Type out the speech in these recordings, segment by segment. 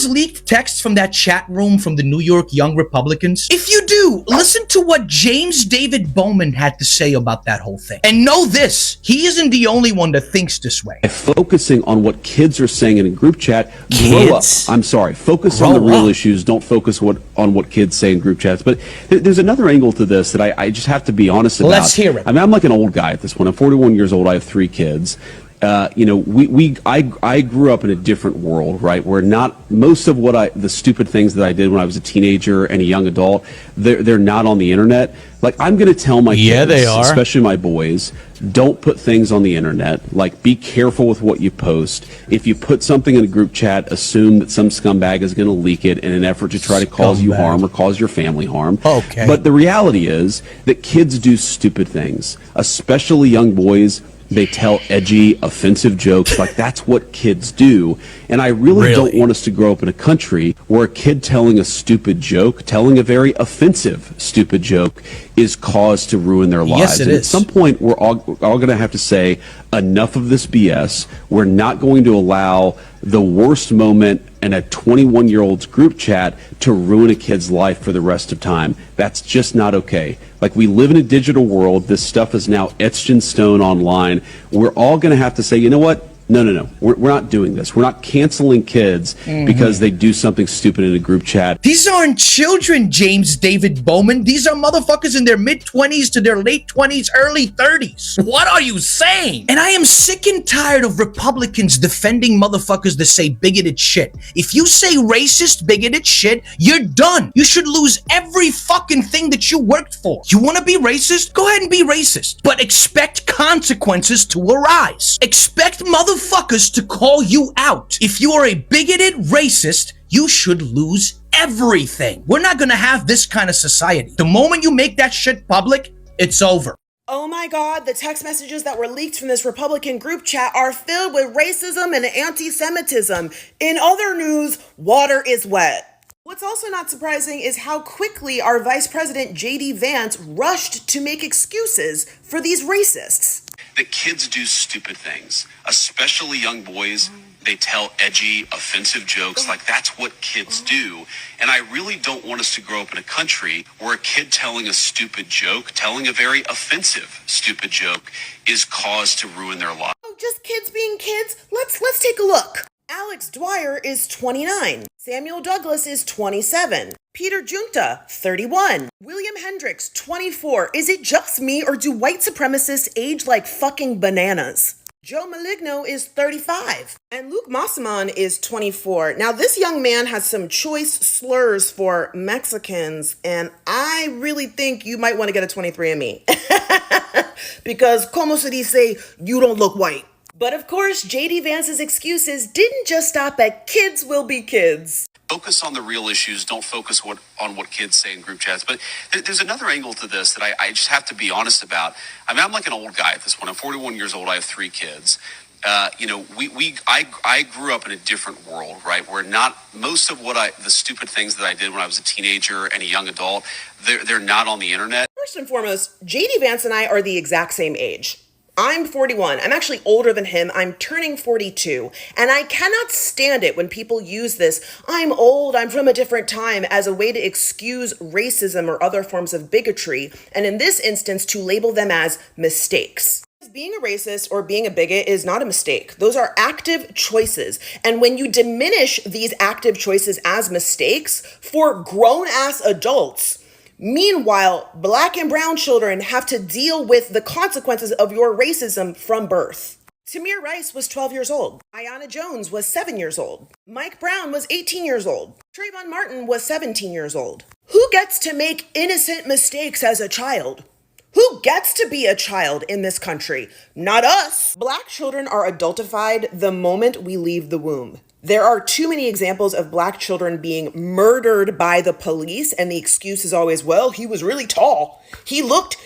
those leaked texts from that chat room from the New York Young Republicans? If you do, listen to what James David Bowman had to say about that whole thing. And know this, he isn't the only one that thinks this way. Focusing on what kids are saying in a group chat, grow up. I'm sorry, focus on the real issues, don't focus on what kids say in group chats. But there's another angle to this that I just have to be honest about. Let's hear it. I mean, I'm like an old guy at this point. I'm 41 years old, I have 3 kids. I grew up in a different world, right? Where not most of the stupid things that I did when I was a teenager and a young adult, they're not on the internet. Like, I'm going to tell my kids, they are, especially my boys, don't put things on the internet. Like, be careful with what you post. If you put something in a group chat, assume that some scumbag is going to leak it in an effort to try to cause you harm or cause your family harm. Okay. But the reality is that kids do stupid things, especially young boys. They tell edgy, offensive jokes. Like, that's what kids do. And I really don't want us to grow up in a country where a kid telling a stupid joke, telling a very offensive, stupid joke, is cause to ruin their lives. Yes, it is. At some point, we're all going to have to say, enough of this BS. We're not going to allow the worst moment in a 21-year-old's group chat to ruin a kid's life for the rest of time. That's just not okay. Like, we live in a digital world. This stuff is now etched in stone online. We're all going to have to say, you know what? No. We're not doing this. We're not canceling kids because they do something stupid in a group chat. These aren't children, James David Bowman. These are motherfuckers in their mid-20s to their late 20s, early 30s. What are you saying? And I am sick and tired of Republicans defending motherfuckers that say bigoted shit. If you say racist, bigoted shit, you're done. You should lose every fucking thing that you worked for. You want to be racist? Go ahead and be racist. But expect consequences to arise. Expect motherfuckers to call you out. If you are a bigoted racist, you should lose everything. We're not gonna have this kind of society. The moment you make that shit public, it's over. Oh my God, the text messages that were leaked from this Republican group chat are filled with racism and anti-Semitism. In other news, water is wet. What's also not surprising is how quickly our Vice President J.D. Vance rushed to make excuses for these racists. That kids do stupid things, especially young boys. They tell edgy, offensive jokes. Like, that's what kids do. And I really don't want us to grow up in a country where a kid telling a stupid joke, telling a very offensive, stupid joke, is cause to ruin their life. Oh, just kids being kids? Let's take a look. Alex Dwyer is 29. Samuel Douglas is 27. Peter Junta, 31. William Hendricks, 24. Is it just me, or do white supremacists age like fucking bananas? Joe Maligno is 35. And Luke Massaman is 24. Now, this young man has some choice slurs for Mexicans, and I really think you might want to get a 23andMe. Because, como se dice, you don't look white. But of course, J.D. Vance's excuses didn't just stop at kids will be kids. Focus on the real issues. Don't focus on what kids say in group chats. But there's another angle to this that I just have to be honest about. I mean, I'm like an old guy at this point. I'm 41 years old. I have 3 kids. I grew up in a different world, right? Where not most of the stupid things that I did when I was a teenager and a young adult, they're not on the internet. First and foremost, J.D. Vance and I are the exact same age. I'm 41. I'm actually older than him. I'm turning 42. And I cannot stand it when people use this, I'm old, I'm from a different time, as a way to excuse racism or other forms of bigotry, and in this instance, to label them as mistakes. Being a racist or being a bigot is not a mistake. Those are active choices. And when you diminish these active choices as mistakes for grown-ass adults, meanwhile, black and brown children have to deal with the consequences of your racism from birth. Tamir Rice was 12 years old. Ayanna Jones was 7 years old. Mike Brown was 18 years old. Trayvon Martin was 17 years old. Who gets to make innocent mistakes as a child? Who gets to be a child in this country? Not us. Black children are adultified the moment we leave the womb. There are too many examples of black children being murdered by the police, and the excuse is always, well, he was really tall. He looked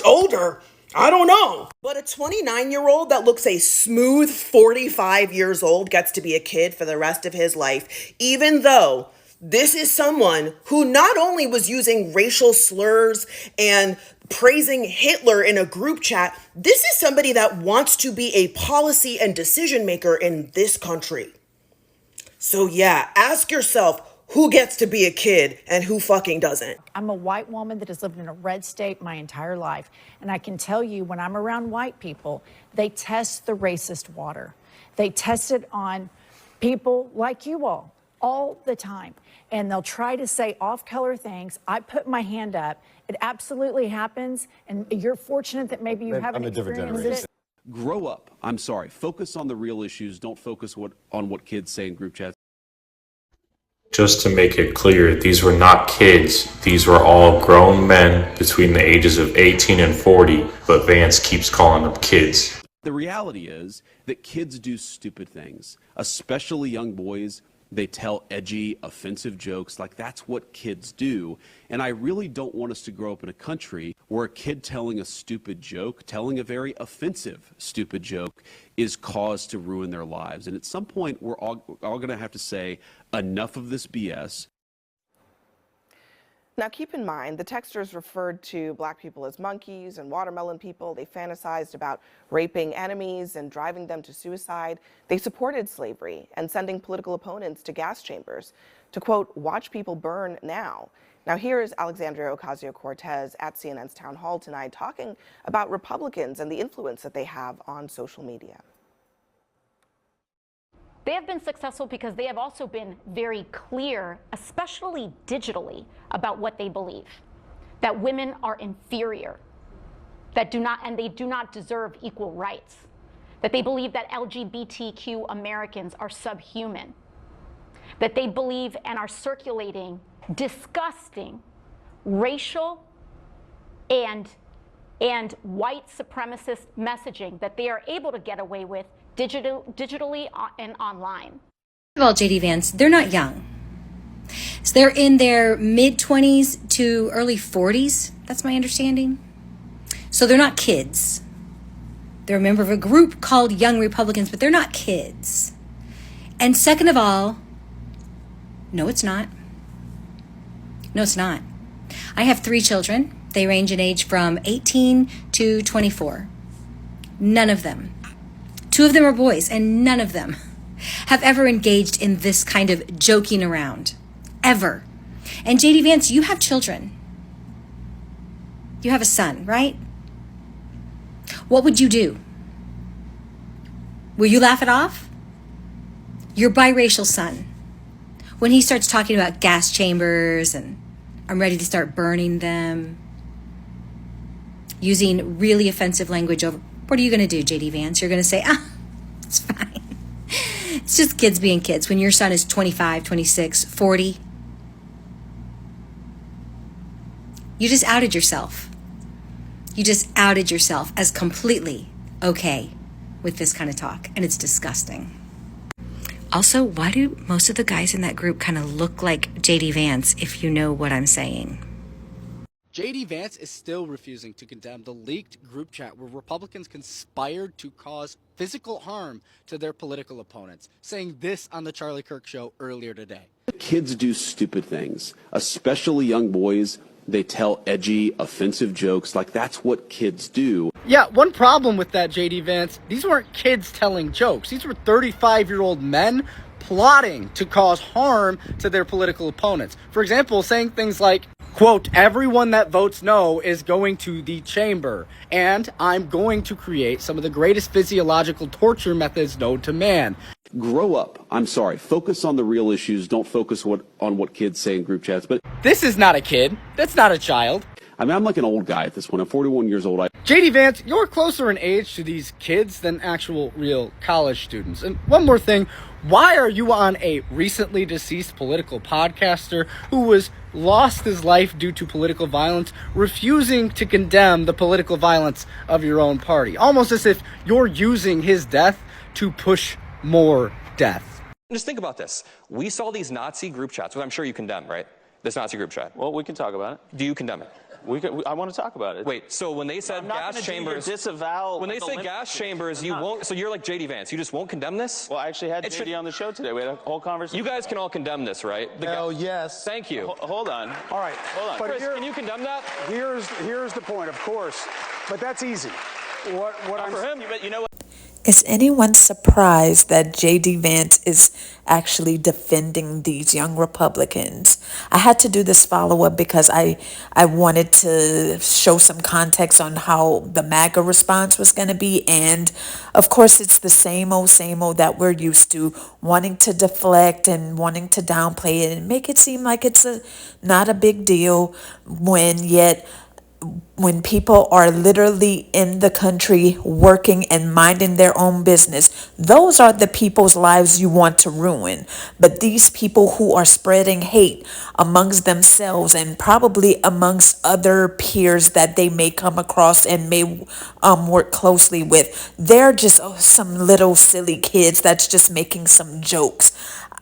older. I don't know. But a 29-year-old that looks a smooth 45 years old gets to be a kid for the rest of his life, even though this is someone who not only was using racial slurs and praising Hitler in a group chat, this is somebody that wants to be a policy and decision maker in this country. So yeah, ask yourself, who gets to be a kid and who fucking doesn't? I'm a white woman that has lived in a red state my entire life. And I can tell you, when I'm around white people, they test the racist water. They test it on people like you all the time. And they'll try to say off-color things. I put my hand up. It absolutely happens. And you're fortunate that maybe you haven't experienced it. Grow up. I'm sorry. Focus on the real issues. Don't focus on what kids say in group chats. Just to make it clear, these were not kids. These were all grown men between the ages of 18 and 40, but Vance keeps calling them kids. The reality is that kids do stupid things, especially young boys. They tell edgy, offensive jokes. Like, that's what kids do. And I really don't want us to grow up in a country where a kid telling a stupid joke, telling a very offensive stupid joke, is cause to ruin their lives. And at some point, we're all going to have to say, enough of this BS. Now, keep in mind, the texters referred to black people as monkeys and watermelon people. They fantasized about raping enemies and driving them to suicide. They supported slavery and sending political opponents to gas chambers to, quote, watch people burn now. Now, here is Alexandria Ocasio-Cortez at CNN's town hall tonight talking about Republicans and the influence that they have on social media. They have been successful because they have also been very clear, especially digitally, about what they believe. That women are inferior, that they do not deserve equal rights, that they believe that LGBTQ Americans are subhuman, that they believe and are circulating disgusting racial and white supremacist messaging that they are able to get away with digitally and online. First of all, JD Vance, they're not young. So they're in their mid-20s to early 40s. That's my understanding. So they're not kids. They're a member of a group called Young Republicans, but they're not kids. And second of all, no, it's not. No, it's not. I have 3 children. They range in age from 18 to 24. None of them. 2 of them are boys, and none of them have ever engaged in this kind of joking around. Ever. And JD Vance, you have children. You have a son, right? What would you do? Will you laugh it off? Your biracial son, when he starts talking about gas chambers and I'm ready to start burning them, using really offensive language over, what are you going to do, JD Vance? You're going to say, it's fine. It's just kids being kids. When your son is 25, 26, 40, you just outed yourself. You just outed yourself as completely okay with this kind of talk, and it's disgusting. Also, why do most of the guys in that group kind of look like JD Vance, if you know what I'm saying? JD Vance is still refusing to condemn the leaked group chat where Republicans conspired to cause physical harm to their political opponents, saying this on the Charlie Kirk Show earlier today. Kids do stupid things, especially young boys. They tell edgy, offensive jokes. Like, that's what kids do. Yeah, one problem with that, JD Vance, these weren't kids telling jokes. These were 35-year-old men plotting to cause harm to their political opponents. For example, saying things like, quote, everyone that votes no is going to the chamber, and I'm going to create some of the greatest physiological torture methods known to man. Grow up. I'm sorry. Focus on the real issues. Don't focus on what kids say in group chats. But this is not a kid. That's not a child. I mean, I'm like an old guy at this point. I'm 41 years old. JD Vance, you're closer in age to these kids than actual real college students. And one more thing, why are you on a recently deceased political podcaster who was lost his life due to political violence, refusing to condemn the political violence of your own party? Almost as if you're using his death to push more death. Just think about this. We saw these Nazi group chats, which I'm sure you condemn, right? This Nazi group chat. Well, we can talk about it. Do you condemn it? I want to talk about it. Wait, so when they said gas chambers, disavow. When they say gas chambers, you won't. So you're like JD Vance. You just won't condemn this? Well, I actually had JD on the show today. We had a whole conversation. You guys can all condemn this, right? Hell yes. Thank you. Hold on. All right. Hold on. But Chris, can you condemn that? Here's the point, of course. But that's easy. What Not I'm for him. You know what? Is anyone surprised that J.D. Vance is actually defending these young Republicans? I had to do this follow-up because I wanted to show some context on how the MAGA response was going to be. And of course, it's the same old that we're used to, wanting to deflect and wanting to downplay it and make it seem like it's not a big deal, when people are literally in the country working and minding their own business, those are the people's lives you want to ruin. But these people who are spreading hate amongst themselves and probably amongst other peers that they may come across and may work closely with, they're just some little silly kids that's just making some jokes.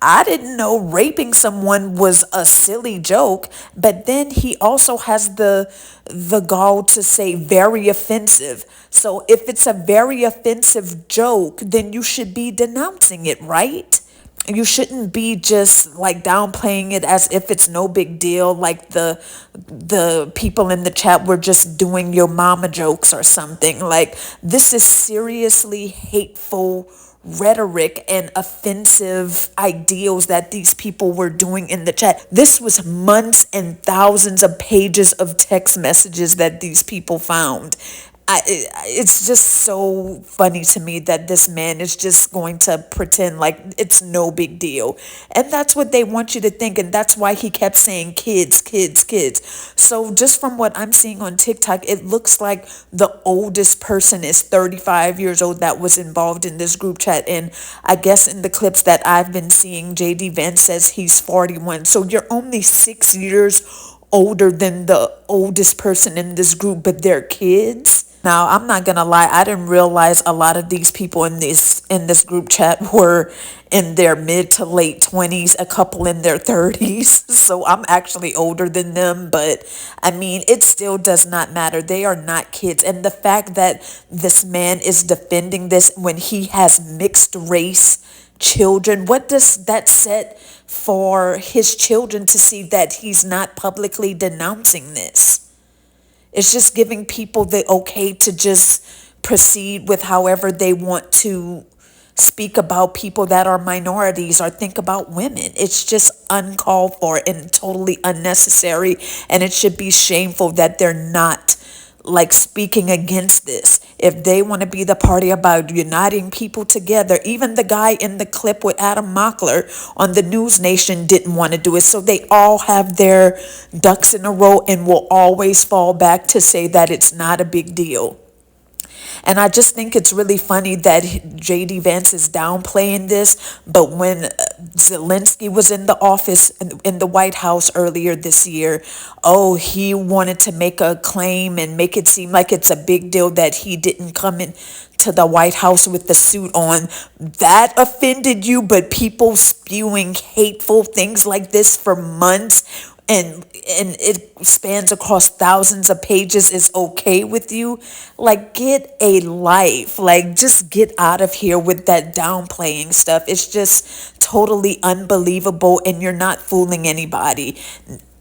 I didn't know raping someone was a silly joke, but then he also has the gall to say very offensive. So if it's a very offensive joke, then you should be denouncing it, right? You shouldn't be just like downplaying it as if it's no big deal, like the people in the chat were just doing your mama jokes or something. Like, this is seriously hateful rhetoric and offensive ideals that these people were doing in the chat. This was months and thousands of pages of text messages that these people found. It's just so funny to me that this man is just going to pretend like it's no big deal. And that's what they want you to think. And that's why he kept saying kids, kids, kids. So just from what I'm seeing on TikTok, it looks like the oldest person is 35 years old that was involved in this group chat. And I guess in the clips that I've been seeing, JD Vance says he's 41. So you're only 6 years older than the oldest person in this group, but they're kids. Now, I'm not gonna lie, I didn't realize a lot of these people in this group chat were in their mid to late 20s, a couple in their 30s. So I'm actually older than them, but I mean, it still does not matter. They are not kids. And the fact that this man is defending this when he has mixed race children, what does that set for his children to see that he's not publicly denouncing this? It's just giving people the okay to just proceed with however they want to speak about people that are minorities or think about women. It's just uncalled for and totally unnecessary. And it should be shameful that they're not like speaking against this. If they want to be the party about uniting people together, even the guy in the clip with Adam Mockler on the News Nation didn't want to do it. So they all have their ducks in a row and will always fall back to say that it's not a big deal. And I just think it's really funny that J.D. Vance is downplaying this. But when Zelensky was in the office in the White House earlier this year, he wanted to make a claim and make it seem like it's a big deal that he didn't come in to the White House with the suit on. That offended you, but people spewing hateful things like this for months and it spans across thousands of pages is okay with you. Like, get a life. Like, just get out of here with that downplaying stuff. It's just totally unbelievable, and you're not fooling anybody.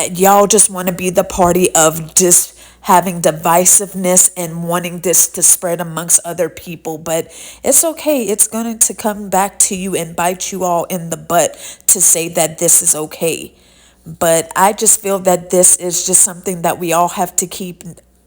Y'all just want to be the party of just having divisiveness and wanting this to spread amongst other people. But it's okay. It's going to come back to you and bite you all in the butt to say that this is okay. But I just feel that this is just something that we all have to keep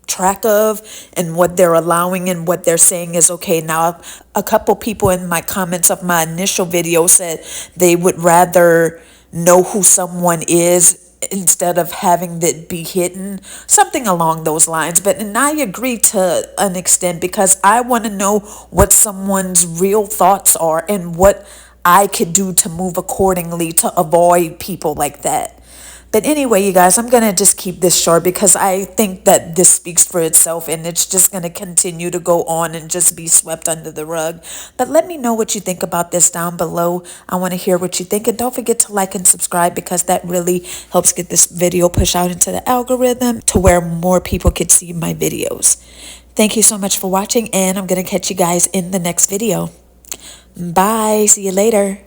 track of, and what they're allowing and what they're saying is okay. Now, a couple people in my comments of my initial video said they would rather know who someone is instead of having it be hidden, something along those lines. And I agree to an extent, because I want to know what someone's real thoughts are and what I could do to move accordingly to avoid people like that. But anyway, you guys, I'm going to just keep this short because I think that this speaks for itself, and it's just going to continue to go on and just be swept under the rug. But let me know what you think about this down below. I want to hear what you think. And don't forget to like and subscribe, because that really helps get this video pushed out into the algorithm to where more people could see my videos. Thank you so much for watching, and I'm going to catch you guys in the next video. Bye. See you later.